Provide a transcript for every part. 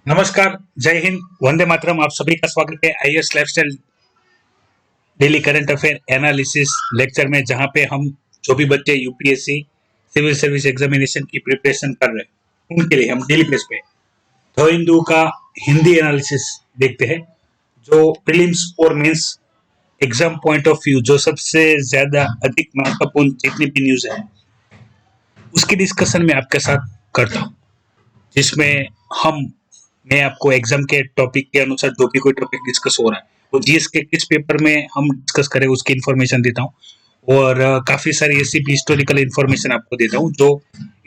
नमस्कार, जय हिंद, वंदे मातरम। आप सभी का स्वागत है IAS lifestyle daily current affair analysis lecture में, जहां पे हम जो भी बच्चे यूपीएससी सिविल सर्विस एग्जामिनेशन की प्रिपरेशन कर रहे हैं उनके लिए हम डेली बेस पे द हिंदू का हिंदी एनालिसिस देखते हैं। जो प्रीलिम्स और mains exam point of view, जो सबसे ज्यादा अधिक महत्वपूर्ण जितनी भी न्यूज है उसकी डिस्कशन में आपके साथ करता हूँ, जिसमें हम मैं आपको एग्जाम के टॉपिक के अनुसार जो भी कोई टॉपिक डिस्कस हो रहा है वो जीएस के किस पेपर में हम डिस्कस करें उसकी इन्फॉर्मेशन देता हूँ। और काफी सारी ऐसी भी हिस्टोरिकल इन्फॉर्मेशन आपको देता हूँ जो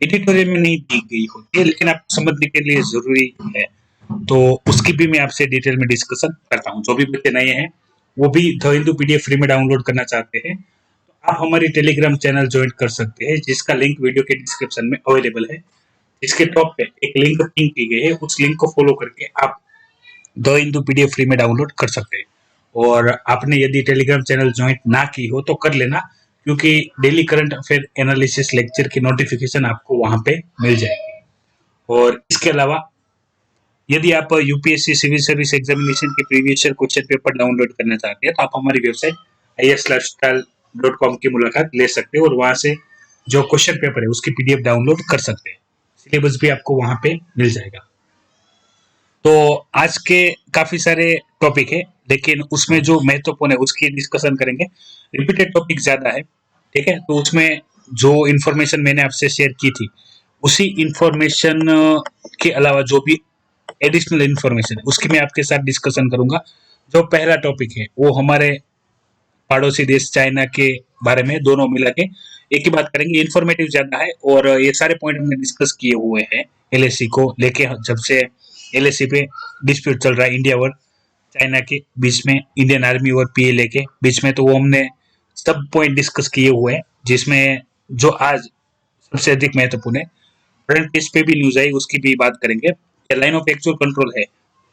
एडिटोरियल में नहीं दी गई होती है, लेकिन आपको समझने के लिए जरूरी है। तो उसकी भी मैं आपसे डिटेल में डिस्कशन करता हूँ। जो भी बच्चे नए हैं वो भी द हिंदू पीडीएफ फ्री में डाउनलोड करना चाहते हैं तो आप हमारी टेलीग्राम चैनल ज्वाइन कर सकते हैं, जिसका लिंक वीडियो के डिस्क्रिप्शन में अवेलेबल है। इसके टॉप पे एक लिंक पिन की गई है, उस लिंक को फॉलो करके आप द हिंदू पीडीएफ फ्री में डाउनलोड कर सकते हैं। और आपने यदि टेलीग्राम चैनल ज्वाइन ना की हो तो कर लेना, क्योंकि daily current affair analysis lecture की नोटिफिकेशन आपको वहां पे मिल जाएगी। और इसके अलावा यदि आप यूपीएससी सिविल सर्विस एग्जामिनेशन के previous year question paper download करना चाहते हैं तो आप हमारी वेबसाइट islifestyle.com की मुलाकात ले सकते हैं और वहां से जो क्वेश्चन पेपर है उसकी पीडीएफ डाउनलोड कर सकते हैं। सिलेबस भी आपको वहां पे मिल जाएगा। तो आज के काफी सारे टॉपिक है, लेकिन उसमें जो महत्वपूर्ण है उसकी डिस्कशन करेंगे। रिपीटेड टॉपिक ज्यादा है, ठीक है, तो उसमें जो इन्फॉर्मेशन मैंने आपसे शेयर की थी उसी इन्फॉर्मेशन के अलावा जो भी एडिशनल इन्फॉर्मेशन है उसकी मैं आपके साथ डिस्कशन करूंगा। जो पहला टॉपिक है वो हमारे पड़ोसी देश चाइना के बारे में, दोनों मिला के एक ही बात करेंगे। इन्फॉर्मेटिव ज्यादा है और ये सारे पॉइंट हमने डिस्कस किए हुए हैं एलएसी को लेके। जब से एलएसी पे डिस्प्यूट चल रहा है इंडिया और चाइना के बीच में, इंडियन आर्मी और पीएलए के बीच में, तो वो हमने सब पॉइंट डिस्कस किए हुए हैं। जिसमें जो आज सबसे अधिक महत्वपूर्ण है, करंट पेज पे भी न्यूज आई, उसकी भी बात करेंगे। लाइन ऑफ एक्चुअल कंट्रोल है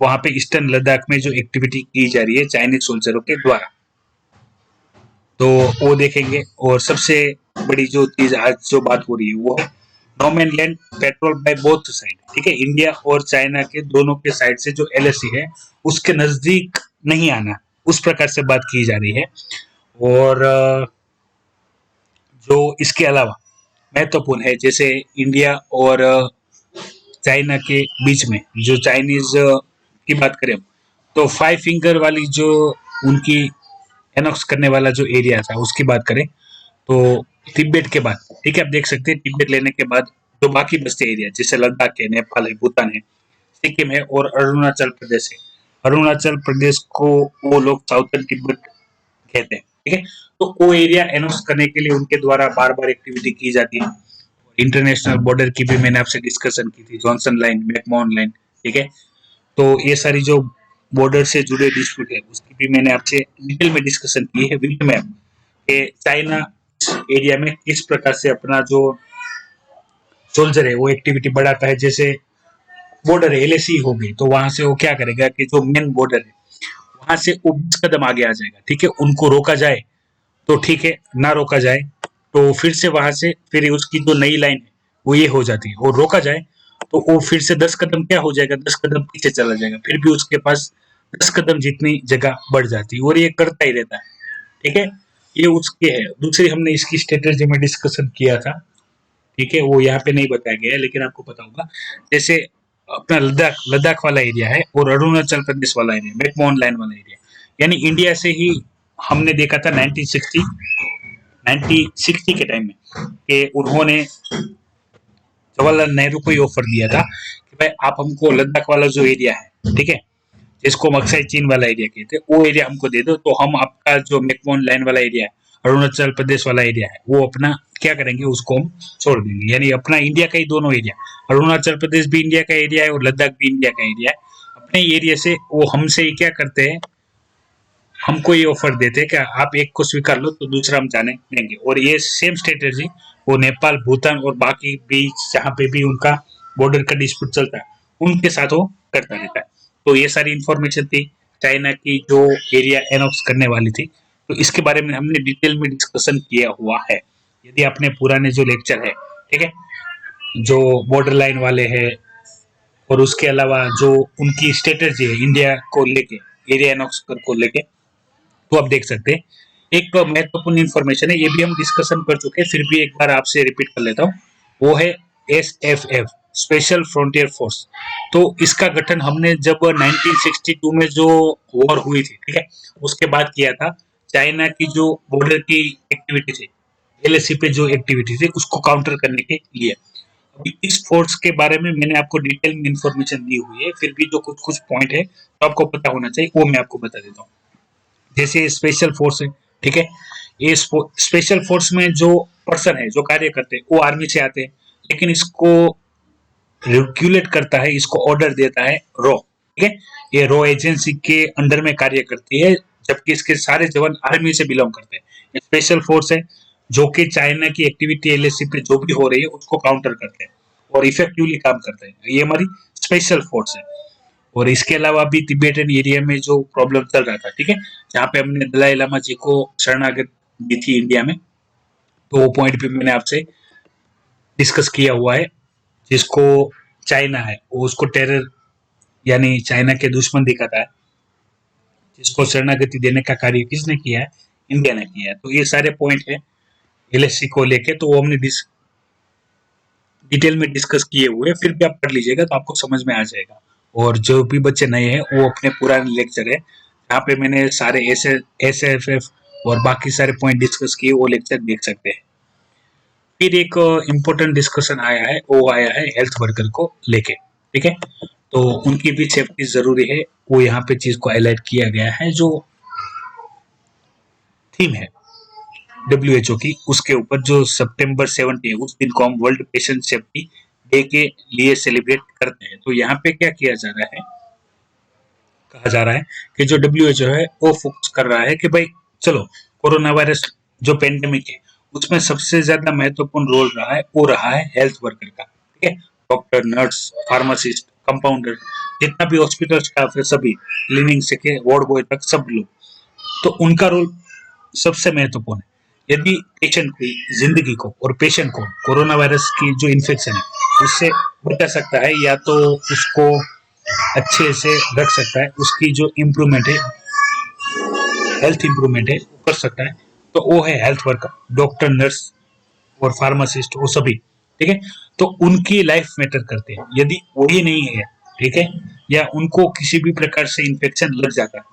वहां पे ईस्टर्न लद्दाख में जो एक्टिविटी की जा रही है चाइनीज सोल्जरों के द्वारा, तो वो देखेंगे। और सबसे बड़ी जो चीज आज जो बात हो रही है वो है no man land patrol by both side, ठीक है। इंडिया और चाइना के दोनों के साइड से जो एलएसी है उसके नजदीक नहीं आना, उस प्रकार से बात की जा रही है। और जो इसके अलावा महत्वपूर्ण है, जैसे इंडिया और चाइना के बीच में जो चाइनीज की बात करें तो फाइव फिंगर वाली जो उनकी एनॉक्स करने वाला जो एरिया था उसकी बात करें तो तिब्बत के बाद, ठीक है, आप देख सकते हैं तिब्बत लेने के बाद जो बाकी बचते एरिया जैसे लद्दाख है, नेपाल है, भूटान है, सिक्किम है और अरुणाचल प्रदेश है। अरुणाचल प्रदेश को वो लोग साउथर्न तिब्बत कहते हैं, ठीक है। तो वो एरिया एनॉक्स करने के लिए उनके द्वारा बार बार एक्टिविटी की जाती है। इंटरनेशनल बॉर्डर की भी मैंने आपसे डिस्कशन की थी, जॉनसन लाइन, मैकमोहन लाइन, ठीक है। तो ये सारी जो बॉर्डर से जुड़े डिस्प्यूट है उसकी भी मैंने आपसे डिटेल में डिस्कशन की है वीडियो में, कि चाइना एरिया में किस प्रकार से अपना जो सोल्जर है वो एक्टिविटी बढ़ाता है। जैसे बॉर्डर है एलएसी हो गई तो वहां से वो क्या करेगा कि जो मेन बॉर्डर है वहां से वो 20 कदम आगे आ जाएगा, ठीक है। उनको रोका जाए तो ठीक है, ना रोका जाए तो फिर से वहां से फिर उसकी जो नई लाइन है वो ये हो जाती है। और रोका जाए तो वो फिर से 10 कदम क्या हो जाएगा, 10 कदम पीछे चला जाएगा, फिर भी उसके पास 10 कदम जितनी जगह बढ़ जाती है और ये करता ही रहता है, ठीक है। ये उसके है। दूसरी हमने इसकी स्ट्रेटेजी में डिस्कशन किया था, ठीक है, वो यहाँ पे नहीं बताया गया है लेकिन आपको पता होगा। जैसे अपना लद्दाख लद्दाख वाला एरिया है और अरुणाचल प्रदेश वाला एरिया, मैकमोहन लाइन वाला एरिया, यानी इंडिया से ही हमने देखा था 1960 के टाइम में कि उन्होंने जवाहरलाल नेहरू को ही ऑफर दिया था कि भाई आप हमको लद्दाख वाला जो एरिया है, ठीक है, जिसको हम अक्साई चीन वाला एरिया कहते हैं, वो एरिया हमको दे दो तो हम आपका जो मैकमोहन लाइन वाला एरिया है, अरुणाचल प्रदेश वाला एरिया है, वो अपना क्या करेंगे, उसको हम छोड़ देंगे। यानी अपना इंडिया का ही दोनों एरिया, अरुणाचल प्रदेश भी इंडिया का एरिया है और लद्दाख भी इंडिया का एरिया है। अपने एरिया से वो हमसे ही क्या करते हैं, हमको ये ऑफर देते हैं कि आप एक को स्वीकार लो तो दूसरा हम जाने देंगे। और ये सेम स्ट्रेटेजी वो नेपाल, भूटान और बाकी बीच जहाँ पे भी उनका बॉर्डर का डिस्प्यूट चलता है उनके साथ वो करता रहता है। तो ये सारी इंफॉर्मेशन थी चाइना की जो एरिया एनॉक्स करने वाली थी, तो इसके बारे में हमने डिटेल में डिस्कशन किया हुआ है। यदि आपने पुराने जो लेक्चर है, ठीक है, जो बॉर्डर लाइन वाले हैं और उसके अलावा जो उनकी स्ट्रेटेजी है इंडिया को लेके, एरिया नॉक्स को लेके, तो आप देख सकते हैं। एक महत्वपूर्ण इंफॉर्मेशन है, ये भी हम डिस्कशन कर चुके हैं, फिर भी एक बार आपसे रिपीट कर लेता हूँ। वो है SFF, स्पेशल फ्रंटियर फोर्स। तो इसका गठन हमने जब 1962 में जो वॉर हुई थी, ठीक है, उसके बाद किया था। चाइना की जो बॉर्डर की एक्टिविटी थी, LAC पे जो एक्टिविटी थी, उसको काउंटर करने के लिए। अभी इस फोर्स के बारे में मैंने आपको डिटेल में इंफॉर्मेशन दी हुई है, फिर भी जो कुछ कुछ पॉइंट है तो आपको पता होना चाहिए, वो मैं आपको बता देता हूँ। जैसे स्पेशल फोर्स है, ठीक है, ये स्पेशल फोर्स में जो पर्सन है, जो कार्य करते हैं, वो आर्मी से आते हैं, लेकिन इसको रेगुलेट करता है, इसको ऑर्डर देता है रॉ, ठीक है। ये रॉ एजेंसी के अंडर में कार्य करती है, जबकि इसके सारे जवान आर्मी से बिलोंग करते हैं। स्पेशल फोर्स है जो कि चाइना की एक्टिविटी LAC पे जो भी हो रही है उसको काउंटर करते हैं और इफेक्टिवली काम करते हैं। ये हमारी स्पेशल फोर्स है। और इसके अलावा भी तिब्बतन एरिया में जो प्रॉब्लम चल रहा था, ठीक है, जहाँ पे हमने दलाई लामा जी को शरणागत दी थी इंडिया में, तो वो पॉइंट भी मैंने आपसे डिस्कस किया हुआ है। जिसको चाइना है वो उसको टेरर यानी चाइना के दुश्मन दिखाता है, जिसको शरणागति देने का कार्य किसने किया है, इंडिया ने किया है। तो ये सारे पॉइंट है LAC को लेके, तो वो हमने डिटेल में डिस्कस किए हुए, फिर भी आप पढ़ लीजिएगा तो आपको समझ में आ जाएगा। और जो भी बच्चे नए हैं वो अपने पुराने लेक्चर है जहाँ पे मैंने सारे SFF और बाकी सारे पॉइंट डिस्कस किए, वो लेक्चर देख सकते हैं। फिर एक इम्पोर्टेंट डिस्कशन आया है, वो आया है हेल्थ वर्कर को लेके, ठीक है। तो उनकी भी सेफ्टी जरूरी है, वो यहाँ पे चीज को हाईलाइट किया गया है। जो थीम है WHO की, उसके ऊपर जो सितंबर 70 है, उस दिन को हम वर्ल्ड पेशेंट सेफ्टी डे के लिए सेलिब्रेट करते हैं। तो यहाँ पे क्या किया जा रहा है, कहा जा रहा है कि जो WHO है वो फोकस कर रहा है कि भाई चलो, कोरोना वायरस जो पेंडेमिक है उसमें सबसे ज्यादा महत्वपूर्ण रोल रहा है, वो रहा है हेल्थ वर्कर का, ठीक है। डॉक्टर, नर्स, फार्मासिस्ट, कंपाउंडर, जितना भी हॉस्पिटल स्टाफ है, सभी क्लीनिंग से के वार्ड बॉय तक सब लोग, तो उनका रोल सबसे महत्वपूर्ण है। यदि पेशेंट की जिंदगी को और पेशेंट को कोरोना वायरस की जो इन्फेक्शन है उससे बचा सकता है, या तो उसको अच्छे से रख सकता है, उसकी जो इम्प्रूवमेंट है, हेल्थ इम्प्रूवमेंट है, वो कर सकता है, तो वो है हेल्थ वर्कर, डॉक्टर, नर्स और फार्मासिस्ट, वो सभी, ठीक है। तो उनकी लाइफ मैटर करते हैं। यदि वही नहीं है, ठीक है, या उनको किसी भी प्रकार से इन्फेक्शन लग जाता है,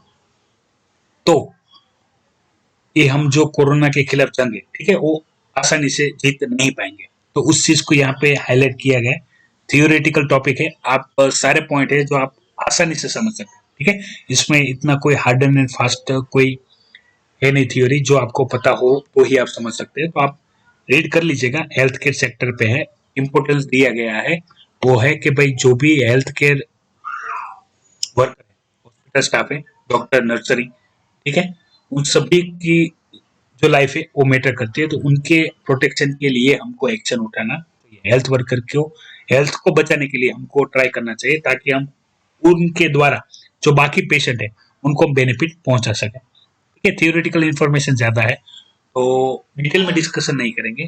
तो ये हम जो कोरोना के खिलाफ जंग है, ठीक है, वो आसानी से जीत नहीं पाएंगे। तो उस चीज को यहाँ पे हाईलाइट किया गया है। थियोरेटिकल टॉपिक है, आप सारे पॉइंट है जो आप आसानी से समझ सकते हैं, ठीक है। इसमें इतना कोई हार्ड एंड फास्ट कोई है नहीं थ्योरी, जो आपको पता हो वो ही आप समझ सकते हैं। तो आप रीड कर लीजिएगा, हेल्थ केयर सेक्टर पे है, इम्पोर्टेंस दिया गया है। वो है कि भाई जो भी हेल्थ केयर वर्कर है, हॉस्पिटल स्टाफ है, डॉक्टर, नर्सरी, ठीक है, उन सभी की जो लाइफ है वो मैटर करती है। तो उनके प्रोटेक्शन के लिए हमको एक्शन उठाना, हेल्थ वर्कर को हेल्थ को बचाने के लिए हमको ट्राई करना चाहिए, ताकि हम उनके द्वारा जो बाकी पेशेंट है उनको बेनिफिट पहुंचा सके, ठीक है। थियोरेटिकल इंफॉर्मेशन ज्यादा है तो डिटेल में डिस्कशन नहीं करेंगे।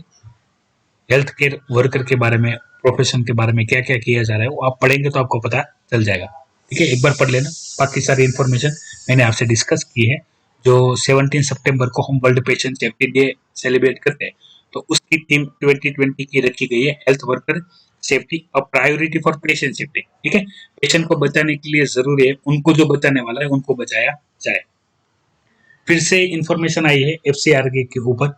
हेल्थ केयर वर्कर के बारे में, प्रोफेशन के बारे में क्या क्या किया जा रहा है वो आप पढ़ेंगे तो आपको पता चल जाएगा, ठीक है। एक बार पढ़ लेना, बाकी सारी इंफॉर्मेशन मैंने आपसे डिस्कस की है। जो 17 सितंबर को हम world patient safety day celebrate करते हैं, तो उसकी थीम 2020 की रखी गई है, हेल्थ वर्कर सेफ्टी और प्रायोरिटी फॉर पेशेंट सेफ्टी, ठीक है। पेशेंट को बचाने के लिए जरूरी है उनको जो बचाने वाला है उनको बचाया जाए। फिर से इंफॉर्मेशन आई है FCRA के ऊपर,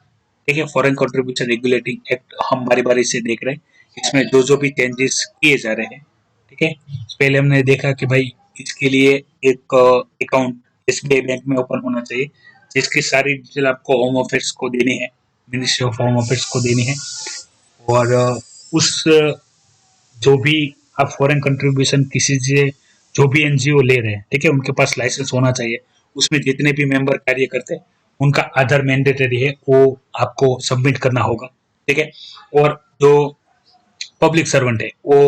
ठीक है, फॉरेन कंट्रीब्यूशन रेगुलेटिंग एक्ट, हम बारी बारी से देख रहे हैं इसमें जो जो भी चेंजेस किए जा रहे हैं, ठीक है। पहले हमने देखा कि भाई इसके लिए एक अकाउंट SBI बैंक में ओपन होना चाहिए, जिसकी सारी डिटेल आपको होम ऑफिस को देनी है, मिनिस्ट्री ऑफ होम ऑफिस को देनी है। और उस जो भी आप फॉरेन कंट्रीब्यूशन किसी से जो भी NGO ले रहे हैं, ठीक है, उनके पास लाइसेंस होना चाहिए। उसमें जितने भी मेंबर कार्य करते हैं उनका आधार मैंडेटरी है, वो आपको सबमिट करना होगा, ठीक है। और जो पब्लिक सर्वेंट है वो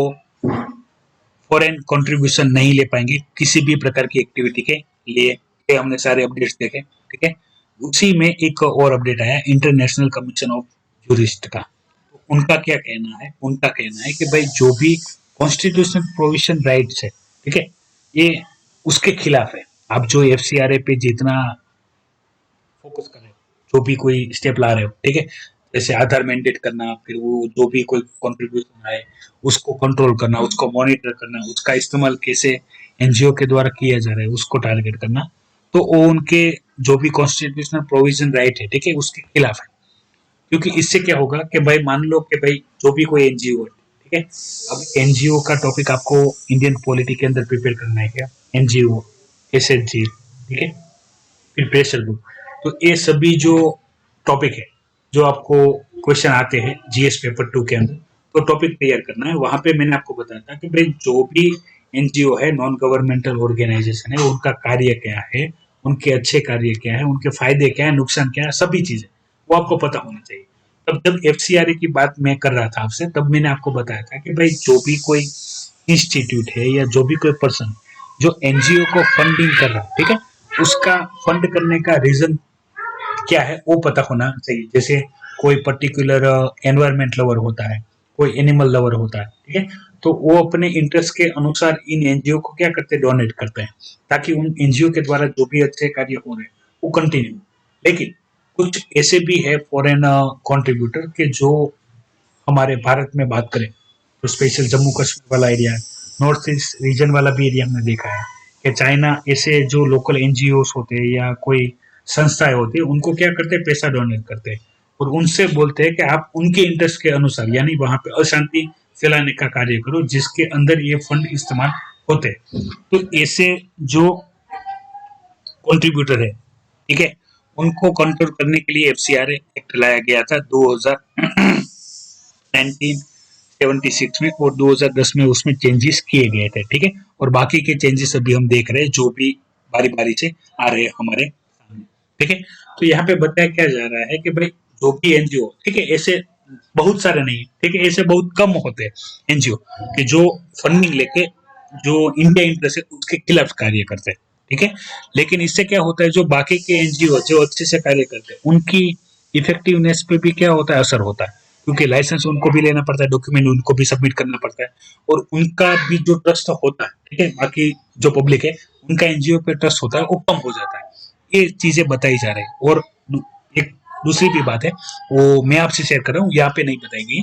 फॉरेन कंट्रीब्यूशन नहीं ले पाएंगे किसी भी प्रकार की एक्टिविटी के लिए। ये हमने सारे अपडेट्स देखे, ठीक है। उसी में एक और अपडेट आया इंटरनेशनल कमीशन ऑफ जूरिस्ट का। उनका क्या कहना है, उनका कहना है कि भाई जो भी कॉन्स्टिट्यूशनल प्रोविजन राइट्स है, ठीक है, ये उसके खिलाफ है। आप जो एफसीआरए पे जितना फोकस कर रहे हो, जो भी कोई स्टेप ला रहे हो, ठीक है, जैसे आधार मैंडेट करना, फिर वो जो भी कोई कंट्रीब्यूशन आए उसको कंट्रोल करना, उसको मॉनिटर करना, उसका इस्तेमाल कैसे एनजीओ के द्वारा किया जा रहा है उसको टारगेट करना, तो वो उनके जो भी कॉन्स्टिट्यूशनल प्रोविजन राइट है, ठीक है, उसके खिलाफ है। क्योंकि इससे क्या होगा कि भाई मान लो कि भाई जो भी कोई एनजीओ है, ठीक है, अब एनजीओ का टॉपिक आपको इंडियन पॉलिटी के अंदर प्रिपेयर करना है क्या, एनजीओ, एसएचजी, ठीक है, फिर प्रेशर ग्रुप, तो ये सभी जो टॉपिक है जो आपको क्वेश्चन आते हैं जीएस पेपर 2 के अंदर, तो टॉपिक तैयार करना है। वहां पे मैंने आपको बताया था कि भाई जो भी एनजीओ है, नॉन गवर्नमेंटल ऑर्गेनाइजेशन है, उनका कार्य क्या है, उनके अच्छे कार्य क्या है, उनके फायदे क्या है, नुकसान क्या है, सभी चीजें वो आपको पता होना चाहिए। तब जब एफसीआरए की बात मैं कर रहा था आपसे, तब मैंने आपको बताया था कि भाई जो भी कोई इंस्टीट्यूट है या जो भी कोई पर्सन जो एनजीओ को फंडिंग कर रहा है, ठीक है, उसका फंड करने का रीजन क्या है वो पता होना चाहिए। जैसे कोई पर्टिकुलर एनवायरमेंट लवर होता है, कोई एनिमल लवर होता है, ठीक है, तो वो अपने इंटरेस्ट के अनुसार इन एनजीओ को क्या करते हैं, डोनेट करते हैं, ताकि उन एनजीओ के द्वारा जो भी अच्छे कार्य हो रहे हैं वो कंटिन्यू। लेकिन कुछ ऐसे भी है फॉरेन कंट्रीब्यूटर के जो हमारे भारत में बात करें तो स्पेशल जम्मू कश्मीर वाला एरिया है, नॉर्थ ईस्ट रीजन वाला भी एरिया हमने देखा है कि चाइना ऐसे जो लोकल एनजीओ होते हैं या कोई संस्थाएं होती है उनको क्या करते हैं, पैसा डोनेट करते हैं और उनसे बोलते हैं कि आप उनके इंटरेस्ट के अनुसार यानी वहां पे अशांति फैलाने का कार्य करो जिसके अंदर ये फंड इस्तेमाल होते हैं। तो ऐसे जो कंट्रीब्यूटर है, ठीक है, उनको कंट्रोल करने के लिए एफसीआरए एक्ट लाया गया था 1976 में और 2010 में उसमें चेंजेस किए गए थे, ठीक है, और बाकी के चेंजेस अभी हम देख रहे हैं जो भी बारी बारी से आ रहे हैं हमारे सामने, ठीक है। तो यहाँ पे बताया क्या जा रहा है कि भाई जो भी एनजीओ, ठीक है, ऐसे बहुत सारे नहीं, ठीक है, ऐसे बहुत कम होते हैं एनजीओ कि जो फंडिंग लेके जो इंडिया इंटरेस्ट है उसके खिलाफ कार्य करते हैं, ठीक है। लेकिन इससे क्या होता है, जो बाकी के एनजीओ जो अच्छे से कार्य करते हैं उनकी इफेक्टिवनेस पे भी क्या होता है, असर होता है, क्योंकि लाइसेंस उनको भी लेना पड़ता है, डॉक्यूमेंट उनको भी सबमिट करना पड़ता है और उनका भी जो ट्रस्ट होता है, ठीक है, बाकी जो पब्लिक है उनका एनजीओ पे ट्रस्ट होता है वो कम हो जाता है। ये चीजें बताई जा रही है। और एक दूसरी भी बात है वो मैं आपसे शेयर कर रहा हूँ, यहाँ पे नहीं बताई गई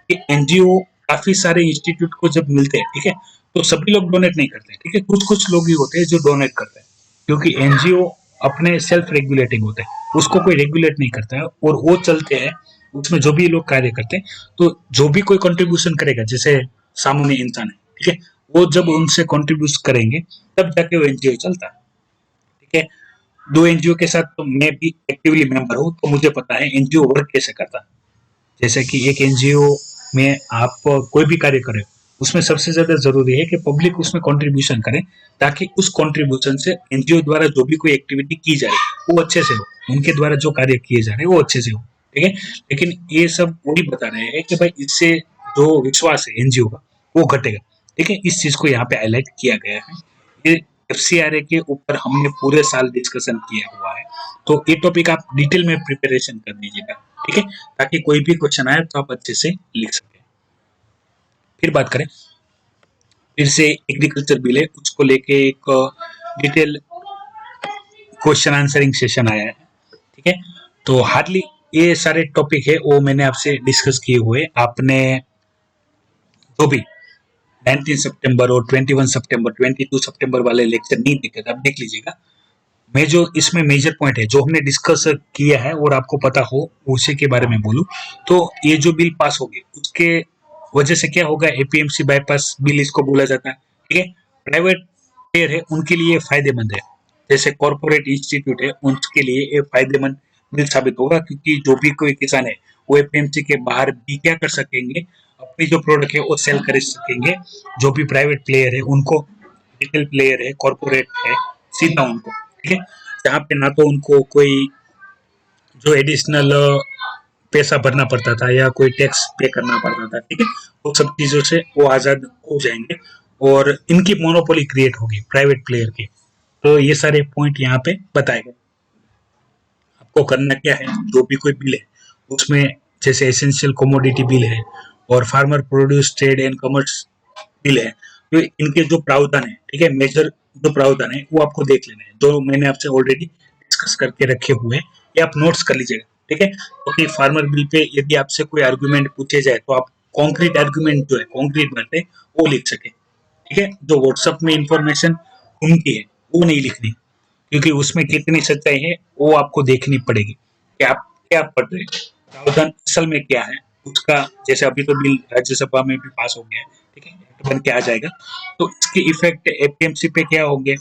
कि एनजीओ काफी सारे इंस्टीट्यूट को जब मिलते हैं, ठीक है, तो सभी लोग डोनेट नहीं करते, ठीक है, कुछ कुछ लोग ही होते हैं जो डोनेट करते हैं, क्योंकि एनजीओ अपने सेल्फ रेगुलेटिंग होते हैं, उसको कोई रेगुलेट नहीं करता है और वो चलते हैं, उसमें जो भी लोग कार्य करते हैं, तो जो भी कोई कंट्रीब्यूशन करेगा, जैसे सामान्य इंसान है, ठीक है, वो जब उनसे कंट्रीब्यूट करेंगे तब जाके वो एनजीओ चलता है, ठीक है। दो एनजीओ के साथ तो मैं भी एक्टिवली मेंबर हूँ, तो मुझे पता है एनजीओ वर्क कैसे करता है। जैसे कि एक एनजीओ में आप कोई भी कार्य करें, उसमें सबसे ज्यादा जरूरी है कि पब्लिक उसमें कंट्रीब्यूशन करे, ताकि उस कंट्रीब्यूशन से एनजीओ द्वारा जो भी कोई एक्टिविटी की जा रही है वो अच्छे से हो, उनके द्वारा जो कार्य किए जा रहे हैं वो अच्छे से हो, ठीक है। लेकिन ये सब वही बता रहे हैं कि भाई इससे जो विश्वास है एनजीओ का वो घटेगा, ठीक है, इस चीज को यहाँ पे हाईलाइट किया गया है। ये एफसीआरए के ऊपर हमने पूरे साल डिस्कशन किया हुआ है, तो ये टॉपिक आप डिटेल में प्रिपरेशन कर दीजिएगा, ठीक है, ताकि कोई भी क्वेश्चन आए तो आप अच्छे से लिख सकें। फिर बात करें, फिर से एग्रीकल्चर बिल है, उसको लेके एक डिटेल क्वेश्चन आंसरिंग सेशन आया है, ठीक है। तो हार्डली ये सारे टॉपिक है वो मैंने आपसे डिस्कस किए हुए, आपने जो भी 19 सितंबर और 21 सितंबर 22 सितंबर वाले लेक्चर नहीं देखे थे, आप देख लीजिएगा। मैं जो इसमें मेजर पॉइंट है जो हमने डिस्कस किया है और आपको पता हो उसी के बारे में बोलूं, तो ये जो बिल पास होगी उसके वजह से क्या होगा, एपीएमसी बाईपास बिल इसको बोला जाता है, ठीक है। प्राइवेट प्लेयर है उनके लिए फायदेमंद है, जैसे कॉर्पोरेट इंस्टीट्यूट है उनके लिए ये फायदेमंद बिल साबित होगा, क्योंकि जो भी कोई किसान है वो एपीएमसी के बाहर भी क्या कर सकेंगे, अपनी जो प्रोडक्ट है वो सेल कर सकेंगे। जो भी प्राइवेट प्लेयर है उनको, रिटेल प्लेयर है, कॉर्पोरेट है, सीधा उनको, ठीक है, जहाँ पे ना तो उनको कोई जो एडिशनल पैसा भरना पड़ता था या कोई टैक्स पे करना पड़ता था, ठीक है, वो सब चीजों से वो आजाद हो जाएंगे और इनकी मोनोपोली क्रिएट होगी प्राइवेट प्लेयर की। तो ये सारे पॉइंट यहाँ पे बताए गए। आपको करना क्या है, जो भी कोई बिल है उसमें जैसे एसेंशियल कमोडिटी बिल है और farmer produce trade and commerce bill है, तो इनके जो प्रावधान है, ठीक है, मेजर जो प्रावधान है वो आपको देख लेना है, जो मैंने आपसे ऑलरेडी डिस्कस करके रखे हुए हैं, ये आप नोट्स कर लीजिएगा, ठीक है। क्योंकि फार्मर बिल पे यदि आपसे कोई आर्गुमेंट पूछे जाए तो आप कॉन्क्रीट आर्गुमेंट जो है, कॉन्क्रीट बातें वो लिख सके, ठीक है। जो व्हाट्सएप में इंफॉर्मेशन उनकी है वो नहीं लिखनी, क्योंकि उसमें कितनी सच्चाई है वो आपको देखनी पड़ेगी कि आप क्या पढ़ रहे हैं, प्रावधान असल में क्या है उसका। जैसे अभी तो बिल राज्यसभा में भी पास हो गया है, ठीक है, एक्ट बन के आ जाएगा, तो इसके इफेक्ट एपीएमसी पे क्या होंगे,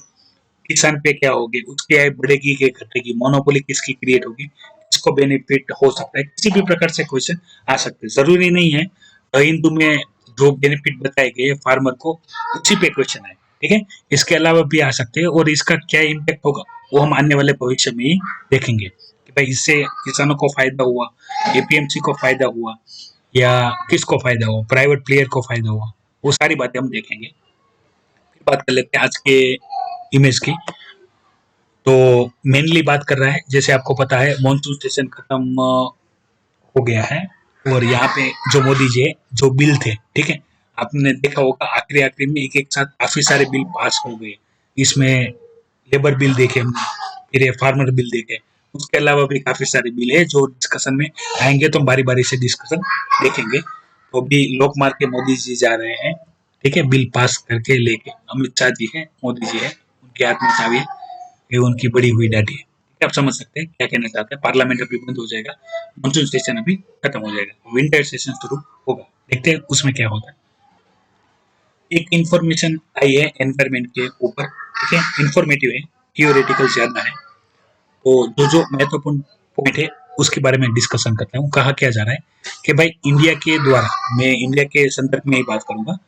किसान पे क्या होगी, उसकी आय बढ़ेगी कि घटेगी, मोनोपोली किसकी क्रिएट होगी, किसको बेनिफिट हो सकता है, किसी भी प्रकार से क्वेश्चन आ सकते हैं। जरूरी नहीं है हिंदू में जो बेनिफिट बताए गए फार्मर को उसी पे क्वेश्चन आए, ठीक है, इसके अलावा भी आ सकते हैं, और इसका क्या इम्पैक्ट होगा वो हम आने वाले भविष्य में ही देखेंगे कि भाई इससे किसानों को फायदा हुआ, एपीएमसी को फायदा हुआ, या किसको फायदा हुआ, प्राइवेट प्लेयर को फायदा हुआ, वो सारी बातें हम देखेंगे। फिर बात कर लेते हैं आज के इमेज की। तो मेनली बात कर रहा है, जैसे आपको पता है मॉनसून सेशन खत्म हो गया है, और यहाँ पे जो मोदी जी है, जो बिल थे, ठीक है, आपने देखा होगा आखिरी आखिरी में एक एक साथ काफी सारे बिल पास हो गए। इसमें लेबर बिल देखे हमने, फिर फार्मर बिल देखे, उसके अलावा भी काफी सारे बिल है जो डिस्कशन में आएंगे, तो हम बारी बारी से डिस्कशन देखेंगे। तो अभी लोक मार के मोदी जी जा रहे हैं, ठीक है, बिल पास करके लेके, अमित शाह जी है, मोदी जी है, उनके हाथ में चाबी है, ये उनकी बड़ी हुई दाढ़ी है, आप समझ सकते हैं क्या कहना चाहते हैं। पार्लियामेंट अभी बंद हो जाएगा, मानसून सेशन अभी खत्म हो जाएगा, विंटर सेशन शुरू होगा, देखते हैं उसमें क्या होता है। एक इंफॉर्मेशन आई है एनवायरमेंट के ऊपर, ठीक है, इंफॉर्मेटिव है, थियोरेटिकल ज्यादा है, तो जो महत्वपूर्ण पॉइंट है उसके बारे में डिस्कशन करता हूँ। कहा क्या जा रहा है कि भाई इंडिया के द्वारा, मैं इंडिया के संदर्भ में ही बात करूंगा,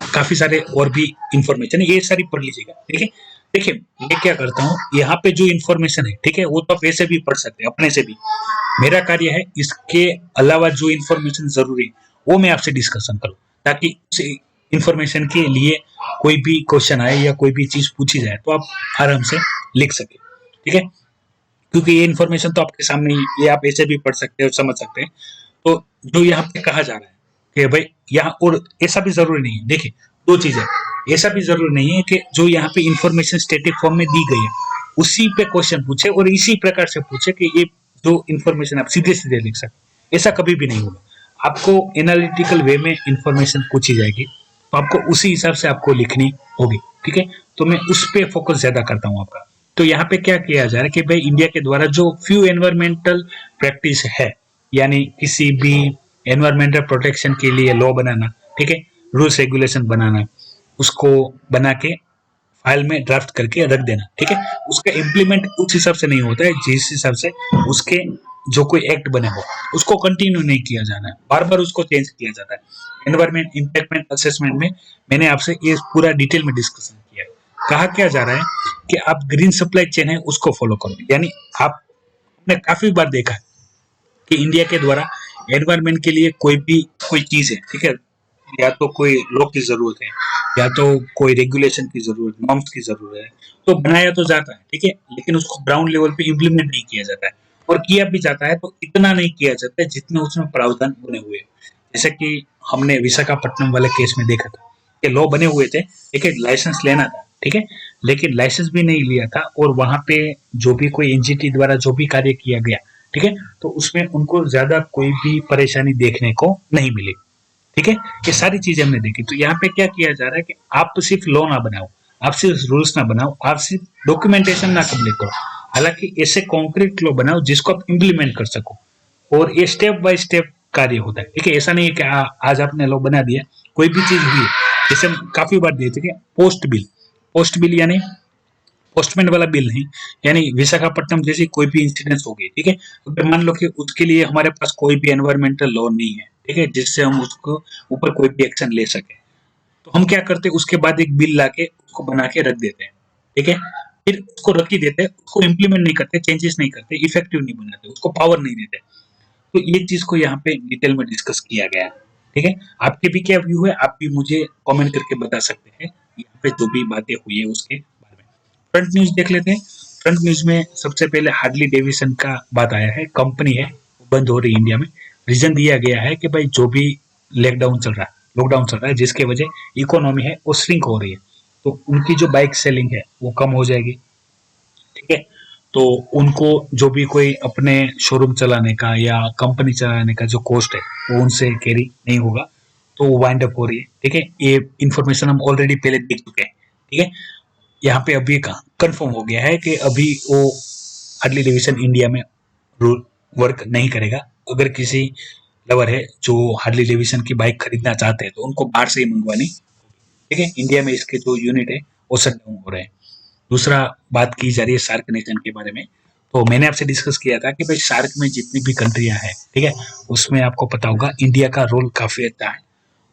काफी सारे और भी इंफॉर्मेशन है, ये सारी पढ़ लीजिएगा, ठीक है। देखिए मैं क्या करता हूँ, यहाँ पे जो इंफॉर्मेशन है, ठीक है, वो तो आप ऐसे भी पढ़ सकते हैं अपने से भी, मेरा कार्य है इसके अलावा जो इंफॉर्मेशन जरूरी है वो मैं आपसे डिस्कशन करूँ, ताकि उस इंफॉर्मेशन के लिए कोई भी क्वेश्चन आए या कोई भी चीज पूछी जाए तो आप आराम से लिख सके, ठीक है। क्योंकि ये इन्फॉर्मेशन तो आपके सामने ही, ये आप ऐसे भी पढ़ सकते हैं और समझ सकते हैं। तो जो यहाँ पे कहा जा रहा है कि भाई यहाँ, और ऐसा भी जरूरी नहीं है, देखिए दो चीजें, ऐसा भी जरूरी नहीं है कि जो यहाँ पे इंफॉर्मेशन स्टैटिक फॉर्म में दी गई है उसी पे क्वेश्चन पूछे और इसी प्रकार से पूछे कि ये जो इंफॉर्मेशन आप सीधे सीधे लिख सकते, ऐसा कभी भी नहीं होगा। आपको एनालिटिकल वे में इंफॉर्मेशन पूछी जाएगी तो आपको उसी हिसाब से आपको लिखनी होगी, ठीक है। तो मैं उस पे फोकस ज्यादा करता हूँ आपका। तो यहाँ पे क्या किया जा रहा है कि भाई इंडिया के द्वारा जो फ्यू एनवायरमेंटल प्रैक्टिस है, यानी किसी भी एनवायरमेंटल प्रोटेक्शन के लिए लॉ बनाना, ठीक है, रूल्स रेगुलेशन बनाना, उसको बना के फाइल में ड्राफ्ट करके रख देना, ठीक है। उसका इम्प्लीमेंट उस हिसाब से नहीं होता है जिस हिसाब से उसके जो कोई एक्ट बने हो उसको कंटिन्यू नहीं किया जाना है, बार बार उसको चेंज किया जाता है। एनवायरमेंट इम्पैक्ट असेसमेंट में मैंने आपसे ये पूरा डिटेल में डिस्कशन किया है। कहा क्या जा रहा है कि आप ग्रीन सप्लाई चेन है उसको फॉलो करो, यानी आपने काफी बार देखा है कि इंडिया के द्वारा एनवायरमेंट के लिए कोई चीज है, ठीक है, या तो कोई लॉ की जरूरत है या तो कोई रेगुलेशन की जरूरत, नॉर्म्स की जरूरत है, तो बनाया तो जाता है, ठीक है, लेकिन उसको ग्राउंड लेवल पे इम्प्लीमेंट नहीं किया जाता है, और किया भी जाता है तो इतना नहीं किया जाता है जितने उसमें प्रावधान बने हुए हैं। जैसे कि हमने विशाखापट्टनम वाले केस में देखा था कि लॉ बने हुए थे, ठीक है, लाइसेंस लेना था, ठीक है, लेकिन लाइसेंस भी नहीं लिया था, और वहां पे जो भी कोई एनजीटी द्वारा जो भी कार्य किया गया, ठीक है, तो उसमें उनको ज्यादा कोई भी परेशानी देखने को नहीं मिली, ठीक है। ये सारी चीजें हमने देखी। तो यहाँ पे क्या किया जा रहा है कि आप तो सिर्फ लॉ ना बनाओ, आप सिर्फ रूल्स ना बनाओ, आप सिर्फ डॉक्यूमेंटेशन ना कंप्लीट करो, हालांकि ऐसे कॉन्क्रीट लॉ बनाओ जिसको आप इम्प्लीमेंट कर सको, और ये स्टेप बाय स्टेप कार्य होता है, ठीक है। ऐसा नहीं है कि आज आपने लॉ बना दिया, कोई भी चीज हुई, जैसे हम काफी बार देते हैं पोस्ट बिल यानी पोस्टमैन वाला बिल नहीं, यानी विशाखापट्टनम जैसी कोई भी इंसिडेंस हो गई, ठीक है, अगर मान लो कि उसके लिए हमारे पास कोई भी एनवायरमेंटल लॉ नहीं है, ठीक है, जिससे हम उसको ऊपर कोई भी एक्शन ले सके, तो हम क्या करते हैं, उसके बाद एक बिल लाके उसको बना के रख देते हैं, ठीक है, फिर उसको रख ही देते हैं, उसको इम्प्लीमेंट नहीं करते, चेंजेस नहीं करते, इफेक्टिव नहीं बनाते, उसको पावर नहीं देते। तो ये चीज को यहाँ पे डिटेल में डिस्कस किया गया है, ठीक है। आपके भी क्या व्यू है, आप भी मुझे कमेंट करके बता सकते हैं यहाँ पे जो भी बातें हुई है उसके बारे में। फ्रंट न्यूज देख लेते हैं। फ्रंट न्यूज में सबसे पहले हार्ली डेविसन का बात आया है, कंपनी है बंद हो रही है इंडिया में, रीजन दिया गया है कि भाई जो भी लॉकडाउन चल रहा है, लॉकडाउन चल रहा है, जिसके वजह इकोनॉमी है वो श्रिंक हो रही है, तो उनकी जो बाइक सेलिंग है वो कम हो जाएगी। ठीक है, तो उनको जो भी कोई अपने शोरूम चलाने का या कंपनी चलाने का जो कॉस्ट है वो उनसे कैरी नहीं होगा, तो वो वाइंड अप हो रही है। ठीक है, ये इन्फॉर्मेशन हम ऑलरेडी पहले देख चुके हैं। ठीक है, यहाँ पे अभी कंफर्म हो गया है कि अभी वो हार्ली डेविडसन इंडिया में वर्क नहीं करेगा। अगर किसी लवर है जो हार्ली डेविडसन की बाइक खरीदना चाहते हैं तो उनको बाहर से ही मंगवानी। ठीक है, इंडिया में इसके जो यूनिट है वो शट डाउन हो रहे हैं। दूसरा बात की जा रही है शार्क नेशन के बारे में, तो मैंने आपसे डिस्कस किया था कि भाई शार्क में जितनी भी कंट्रियां हैं, ठीक है, उसमें आपको पता होगा इंडिया का रोल काफी अच्छा है,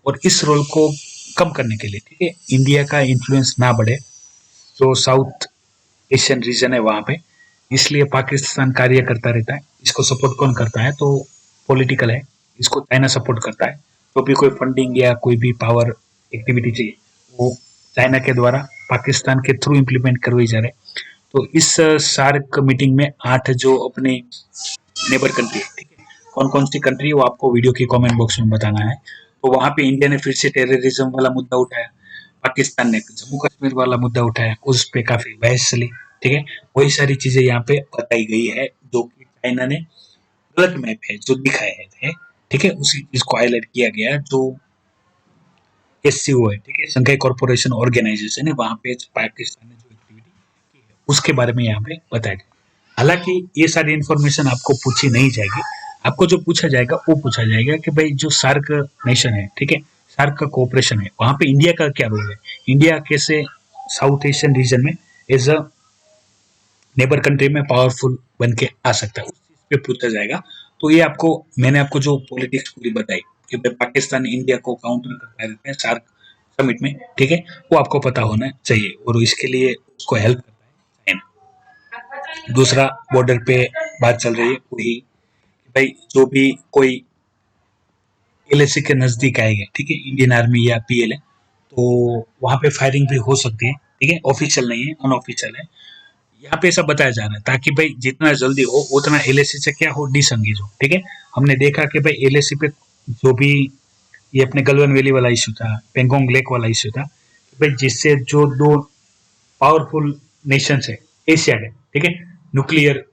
और इस रोल को कम करने के लिए, ठीक है, इंडिया का इन्फ्लुएंस ना बढ़े जो साउथ एशियन रीजन है वहां पे, इसलिए पाकिस्तान कार्य करता रहता है। इसको सपोर्ट कौन करता है, तो पॉलिटिकल है, इसको चाइना सपोर्ट करता है। तो भी कोई फंडिंग या कोई भी पावर एक्टिविटी चाहिए वो चाइना के द्वारा पाकिस्तान के थ्रू इम्प्लीमेंट करवाई जा रहे हैं। तो इस सार्क मीटिंग में 8 जो अपने नेबर कंट्री है, ठीक है, कौन कौन सी कंट्री वो आपको वीडियो के कमेंट बॉक्स में बताना है। तो वहां पे इंडिया ने फिर से टेररिज्म वाला मुद्दा उठाया, पाकिस्तान ने जम्मू कश्मीर वाला मुद्दा उठाया, उस पे काफी बहस चली। ठीक है, वही सारी चीजें यहाँ पे बताई गई है जो कि चाइना ने गलत मैप है जो दिखाए थे। ठीक है, उसी चीज को हाईलाइट किया गया जो एससीओ है, ठीक है, शंघाई कॉर्पोरेशन ऑर्गेनाइजेशन है, वहां पे पाकिस्तान ने जो एक्टिविटी की है उसके बारे में यहाँ पे बताया गया। हालांकि ये सारी इन्फॉर्मेशन आपको पूछी नहीं जाएगी, आपको जो पूछा जाएगा वो पूछा जाएगा कि भाई जो सार्क नेशन है, ठीक है, सार्क का कोऑपरेशन है, वहां पे इंडिया का क्या रोल है, इंडिया कैसे साउथ एशियन रीजन में एज अ नेबर कंट्री में पावरफुल बन के आ सकता है, उस चीज पे पूछा जाएगा। तो ये आपको, मैंने आपको जो पॉलिटिक्स पूरी बताई कि भाई पाकिस्तान इंडिया को काउंटर करता रहता है सार्क समिट में, ठीक है, वो आपको पता होना चाहिए, और इसके लिए उसको हेल्प करता है चाइना। दूसरा, बॉर्डर पे बात चल रही है वही, भाई जो भी कोई एलएसी के नजदीक आएगा, ठीक है, इंडियन आर्मी या पीएलए, तो वहां पे फायरिंग भी हो सकती है। ठीक है, ऑफिशियल नहीं है, अनऑफिशियल है। यहाँ पे ऐसा बताया जा रहा है ताकि भाई जितना जल्दी हो उतना एलएसी से क्या हो, डिसंगेज हो। ठीक है, हमने देखा कि भाई एलएसी पे जो भी ये अपने गलवन वैली वाला इशू था, पेंगोंग लेक वाला इशू था, भाई जिससे जो दो पावरफुल नेशंस है एशिया के, ठीक है, न्यूक्लियर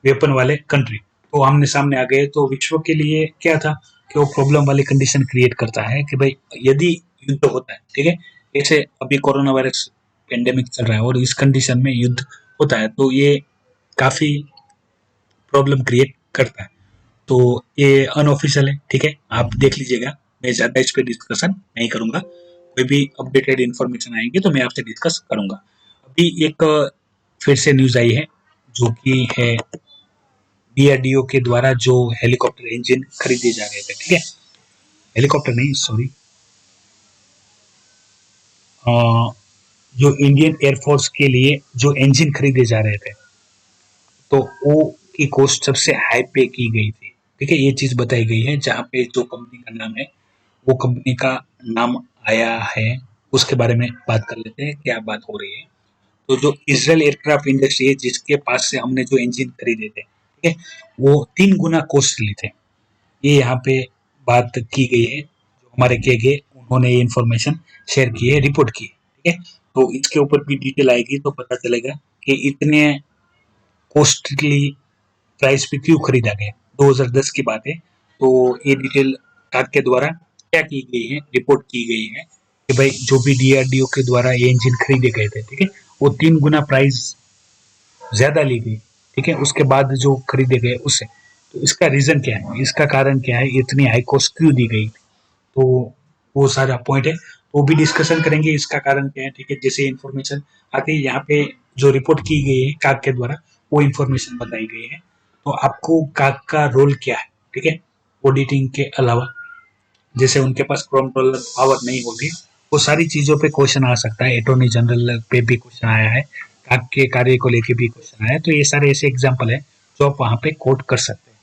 वेपन वाले कंट्री, तो आमने सामने आ गए, तो विश्व के लिए क्या था कि वो प्रॉब्लम वाली कंडीशन क्रिएट करता है कि भाई यदि युद्ध होता है, ठीक है, जैसे अभी कोरोना वायरस पेंडेमिक चल रहा है और इस कंडीशन में युद्ध होता है तो ये काफी प्रॉब्लम क्रिएट करता है। तो ये अनऑफिशियल है, ठीक है, आप देख लीजिएगा, मैं ज्यादा इस पे डिस्कशन नहीं करूंगा, कोई भी अपडेटेड इन्फॉर्मेशन आएंगे तो मैं आपसे डिस्कस करूंगा। अभी एक फिर से न्यूज आई है जो कि है डीआरडीओ के द्वारा जो हेलीकॉप्टर इंजन खरीदे जा रहे थे, ठीक है, हेलीकॉप्टर नहीं, सॉरी, जो इंडियन एयरफोर्स के लिए जो इंजन खरीदे जा रहे थे, तो वो की कॉस्ट सबसे हाई पे की गई थी। ठीक है, ये चीज बताई गई है, जहाँ पे जो कंपनी का नाम है वो कंपनी का नाम आया है, उसके बारे में बात कर लेते हैं क्या बात हो रही है। तो जो इजराइल एयरक्राफ्ट इंडस्ट्री है जिसके पास से हमने जो इंजन खरीदे थे, ठीक है, वो 3 गुना कॉस्टली थे, ये यहाँ पे बात की गई है। जो हमारे के गए उन्होंने ये इन्फॉर्मेशन शेयर की है, रिपोर्ट की है, ठीक है, तो इसके ऊपर भी डिटेल आएगी तो पता चलेगा कि इतने कॉस्टली प्राइस पे क्यों खरीदा गया। 2010 की बात है, तो ये डिटेल टाक के द्वारा क्या की गई है, रिपोर्ट की गई है कि भाई जो भी डीआरडीओ के द्वारा ये इंजन खरीदे गए थे, ठीक है, वो 3 गुना प्राइस ज्यादा ली गई, ठीक है, उसके बाद जो खरीदे गए उससे। तो इसका रीजन क्या है, इसका कारण क्या है, इतनी हाई कॉस्ट क्यों दी गई, तो वो सारा पॉइंट है, वो भी डिस्कशन करेंगे इसका कारण क्या है। ठीक है, जैसे इन्फॉर्मेशन आती है यहाँ पे जो रिपोर्ट की गई है काग के द्वारा वो इन्फॉर्मेशन बताई गई है। तो आपको काग का रोल क्या है, ठीक है, ऑडिटिंग के अलावा, जैसे उनके पास कंट्रोलर पावर नहीं होगी, वो सारी चीजों पे क्वेश्चन आ सकता है, अटॉर्नी जनरल पे भी क्वेश्चन आया है, काग के कार्य को लेके भी क्वेश्चन आया है, तो ये सारे ऐसे एग्जाम्पल है जो आप वहाँ पे कोट कर सकते हैं।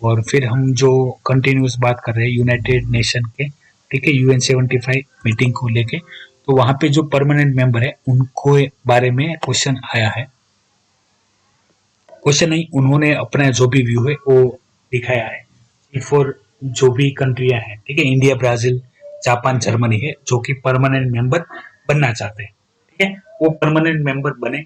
और फिर हम जो कंटिन्यूस बात कर रहे हैं यूनाइटेड नेशन के, ठीक है, UN 75 मीटिंग को लेके, तो वहाँ पे जो परमानेंट मेंबर है उनको बारे में क्वेश्चन आया है, क्वेश्चन नहीं, उन्होंने अपना जो भी व्यू है वो दिखाया है। फॉर जो भी कंट्रियां हैं, ठीक है, इंडिया, ब्राजील, जापान, जर्मनी है, जो कि परमानेंट मेंबर बनना चाहते हैं, ठीक है, वो परमानेंट मेंबर बने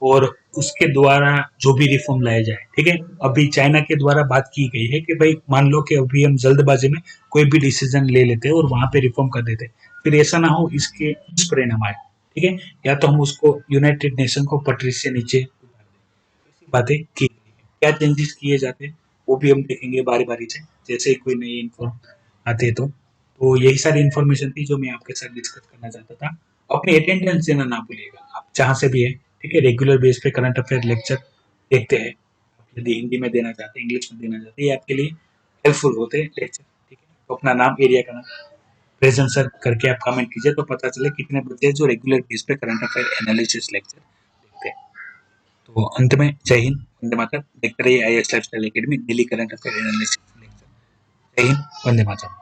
और उसके द्वारा जो भी रिफॉर्म लाया जाए, ठीक है। अभी चाइना के द्वारा बात की गई है कि भाई मान लो कि अभी हम जल्दबाजी में कोई भी डिसीजन ले लेते हैं और वहां पे रिफॉर्म कर देते हैं, फिर ऐसा ना हो इसके दुष्परिणाम आए, ठीक है। या तो हम उसको यूनाइटेड नेशन को पटरी से नीचे उतार दें, ऐसी बातें की गई है। क्या चेंजेस किए जाते हैं वो भी हम देखेंगे बारी बारी से, जैसे ही कोई नई इन्फॉर्म आते हैं तो यही सारी इन्फॉर्मेशन थी जो मैं आपके साथ डिस्कस करना चाहता था। अपनी अटेंडेंस देना ना भूलिएगा, आप जहाँ से भी है, ठीक है, रेगुलर बेस पे करंट अफेयर लेक्चर देखते हैं। आप यदि हिंदी में देना चाहते हैं, इंग्लिश में देना चाहते हैं, ये आपके लिए हेल्पफुल होते हैं लेक्चर, ठीक है। तो अपना नाम, एरिया का नाम, प्रेजेंट सर करके आप कमेंट कीजिए तो पता चले कितने बच्चे हैं जो रेगुलर बेस पे करंट अफेयर एनालिसिस लेक्चर देखते हैं। तो अंत में जय हिंद, वंदे मातरम। देखते रहिए IAS lifestyle academy, daily current affair analysis lecture. जय हिंद, वंदे मातरम।